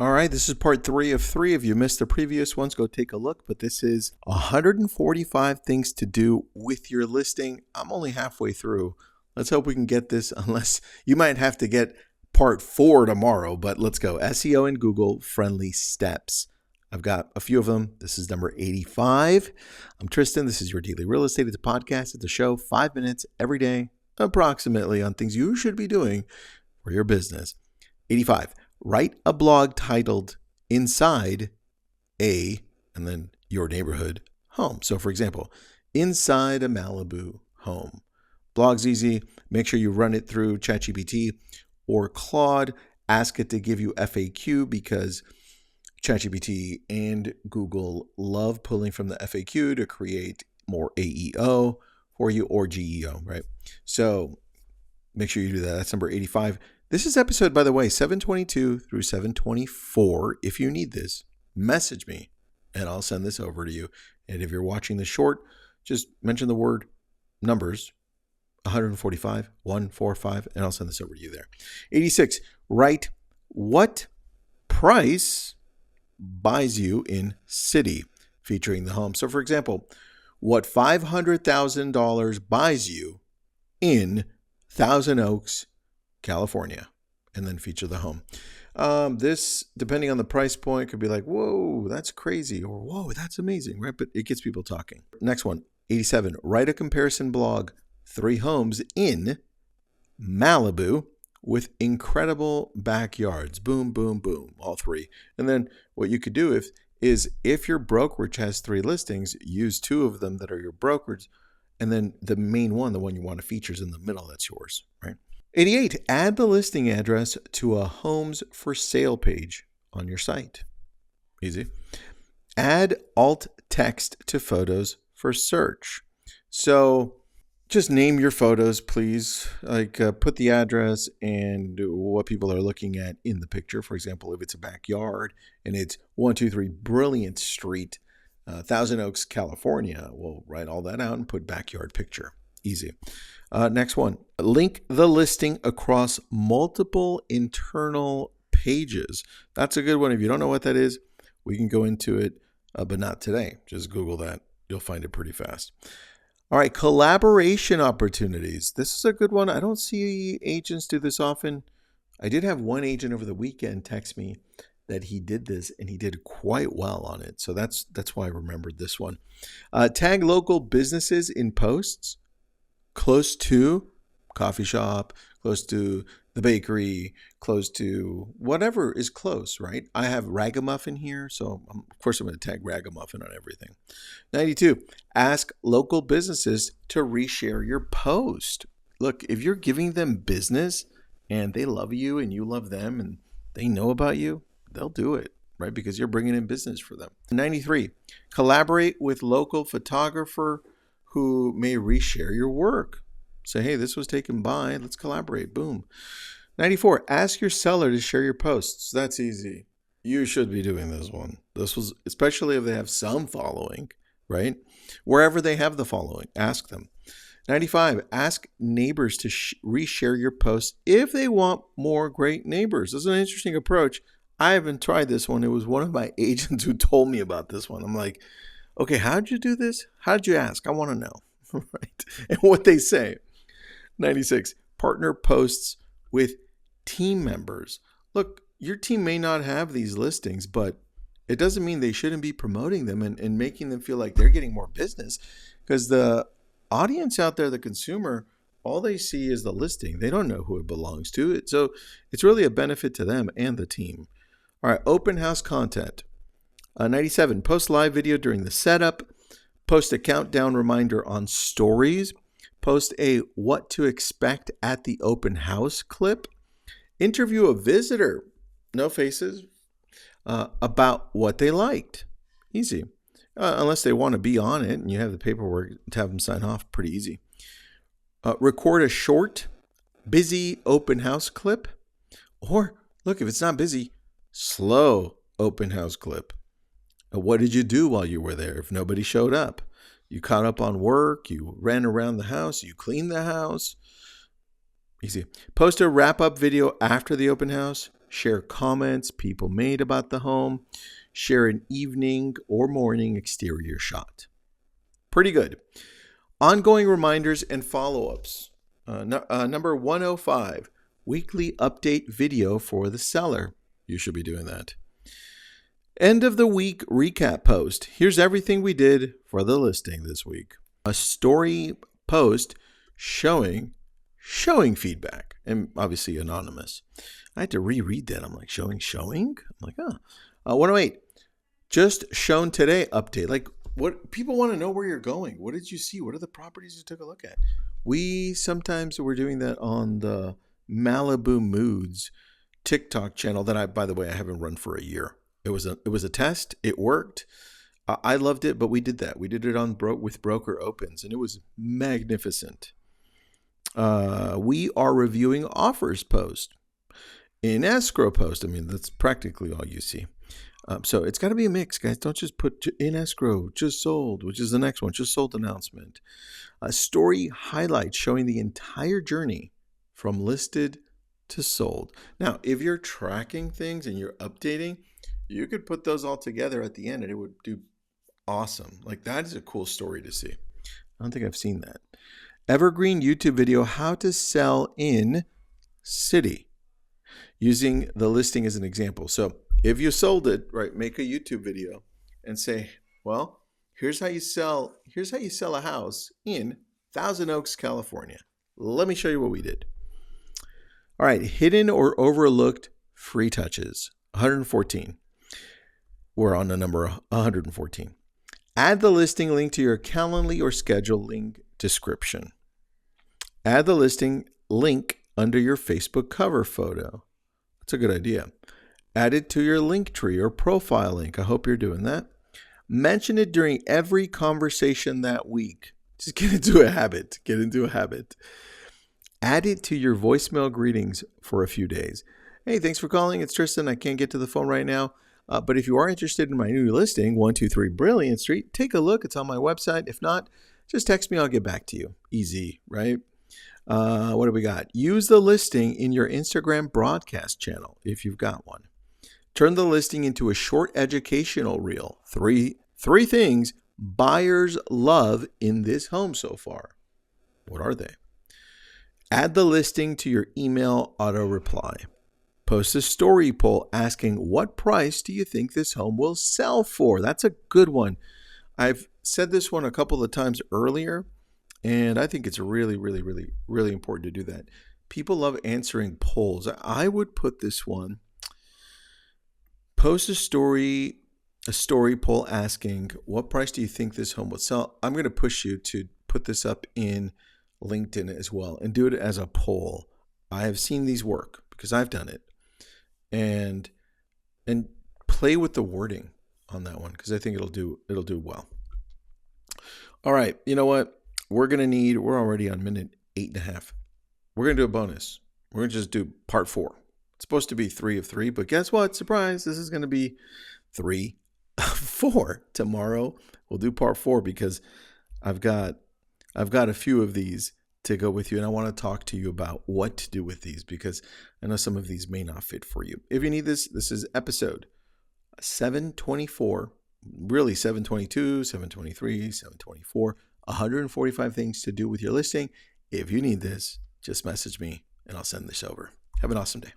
All right, this is part 3 of 3. If you missed the previous ones, go take a look. But this is 145 things to do with your listing. I'm only halfway through. Let's hope we can get this, unless you might have to get part 4 tomorrow. But let's go. SEO and Google friendly steps. I've got a few of them. This is number 85. I'm Tristan. This is your Daily Real Estate. It's a podcast. It's a show, 5 minutes every day, approximately, on things you should be doing for your business. 85. Write a blog titled Inside a, and then your neighborhood home. So for example, Inside a Malibu Home. Blog's easy. Make sure you run it through ChatGPT or Claude. Ask it to give you FAQ because ChatGPT and Google love pulling from the FAQ to create more AEO for you, or GEO, right? So make sure you do that. That's number 85. This is episode, by the way, 722 through 724. If you need this, message me and I'll send this over to you. And if you're watching the short, just mention the word numbers, 145, 145, and I'll send this over to you there. 86, write what price buys you in city, featuring the home. So for example, what $500,000 buys you in Thousand Oaks, California, and then feature the home. This, depending on the price point, could be like, whoa, that's crazy, or whoa, that's amazing, right? But it gets people talking. Next one, 87, write a comparison blog, 3 homes in Malibu with incredible backyards. Boom, boom, boom, all 3. And then what you could do if your brokerage has 3 listings, use 2 of them that are your brokerage, and then the main one, the one you want to feature, is in the middle, that's yours, right? 88, add the listing address to a homes for sale page on your site. Easy. Add alt text to photos for search. So just name your photos, please. Like put the address and what people are looking at in the picture. For example, if it's a backyard and it's 123 Brilliant Street, Thousand Oaks, California, we'll write all that out and put backyard picture. Easy. Next one, link the listing across multiple internal pages. That's a good one. If you don't know what that is, we can go into it, but not today. Just Google that. You'll find it pretty fast. All right, collaboration opportunities. This is a good one. I don't see agents do this often. I did have one agent over the weekend text me that he did this, and he did quite well on it. So that's why I remembered this one. Tag local businesses in posts close to coffee shop, close to the bakery, close to whatever is close, right? I have Ragamuffin here, so of course I'm going to tag Ragamuffin on everything. 92, ask local businesses to reshare your post. Look, if you're giving them business and they love you and you love them and they know about you, they'll do it, right? Because you're bringing in business for them. 93, collaborate with local photographer who may reshare your work. Say, hey, this was taken by, let's collaborate. Boom. 94, ask your seller to share your posts. That's easy. You should be doing this one. This was, especially if they have some following, right? Wherever they have the following, ask them. 95, ask neighbors to reshare your posts if they want more great neighbors. This is an interesting approach. I haven't tried this one. It was one of my agents who told me about this one. I'm like, okay, how'd you do this? How'd you ask? I want to know, right? And what they say. 96, partner posts with team members. Look, your team may not have these listings, but it doesn't mean they shouldn't be promoting them and making them feel like they're getting more business, because the audience out there, the consumer, all they see is the listing. They don't know who it belongs to. So it's really a benefit to them and the team. All right, open house content. 97, post live video during the setup, post a countdown reminder on stories, post a what to expect at the open house clip, interview a visitor, no faces, about what they liked. Easy. Unless they want to be on it and you have the paperwork to have them sign off, pretty easy. Record a short, busy open house clip, or look, if it's not busy, slow open house clip. What did you do while you were there if nobody showed up? You caught up on work, you ran around the house, you cleaned the house. Easy. Post a wrap-up video after the open house. share comments people made about the home, share an evening or morning exterior shot. Pretty good. Ongoing reminders and follow-ups. Number 105, weekly update video for the seller. You should be doing that. End of the week recap post. Here's everything we did for the listing this week. A story post showing feedback, and obviously anonymous. I had to reread that. I'm like, showing? I'm like, 108, just shown today update. Like, what people want to know where you're going. What did you see? What are the properties you took a look at? We're doing that on the Malibu Moods TikTok channel that by the way, I haven't run for a year. It was a test. It worked. I loved it, but we did that. We did it on with Broker Opens, and it was magnificent. We are reviewing offers post. In escrow post, I mean, that's practically all you see. So it's got to be a mix, guys. Don't just put in escrow, just sold, which is the next one, just sold announcement. A story highlight showing the entire journey from listed to sold. Now, if you're tracking things and you're updating, you could put those all together at the end and it would do awesome. Like, that is a cool story to see. I don't think I've seen that. Evergreen YouTube video, how to sell in city, using the listing as an example. So if you sold it, right, make a YouTube video and say, well, here's how you sell a house in Thousand Oaks, California. Let me show you what we did. All right, hidden or overlooked free touches, 114. We're on the number 114. Add the listing link to your Calendly or schedule link description. Add the listing link under your Facebook cover photo. That's a good idea. Add it to your link tree or profile link. I hope you're doing that. Mention it during every conversation that week. Just get into a habit. Add it to your voicemail greetings for a few days. Hey, thanks for calling. It's Tristan. I can't get to the phone right now. But if you are interested in my new listing, 123 Brilliant Street, take a look. It's on my website. If not, just text me. I'll get back to you. Easy, right? What do we got? Use the listing in your Instagram broadcast channel if you've got one. Turn the listing into a short educational reel. Three things buyers love in this home so far. What are they? Add the listing to your email auto reply. Post a story poll asking, what price do you think this home will sell for? That's a good one. I've said this one a couple of times earlier, and I think it's really, really, really, really important to do that. People love answering polls. I would put this one, post a story poll asking, what price do you think this home will sell? I'm going to push you to put this up in LinkedIn as well and do it as a poll. I have seen these work because I've done it. And play with the wording on that one because I think it'll do well. All right, you know what? We're already on minute 8.5. We're gonna do a bonus. We're gonna just do part 4. It's supposed to be 3 of 3, but guess what? Surprise! This is gonna be 3 of 4. Tomorrow we'll do part 4 because I've got a few of these to go with you, and I want to talk to you about what to do with these because I know some of these may not fit for you. If you need this is episode 724, really 722, 723, 724, 145 things to do with your listing. If you need this, just message me and I'll send this over. Have an awesome day.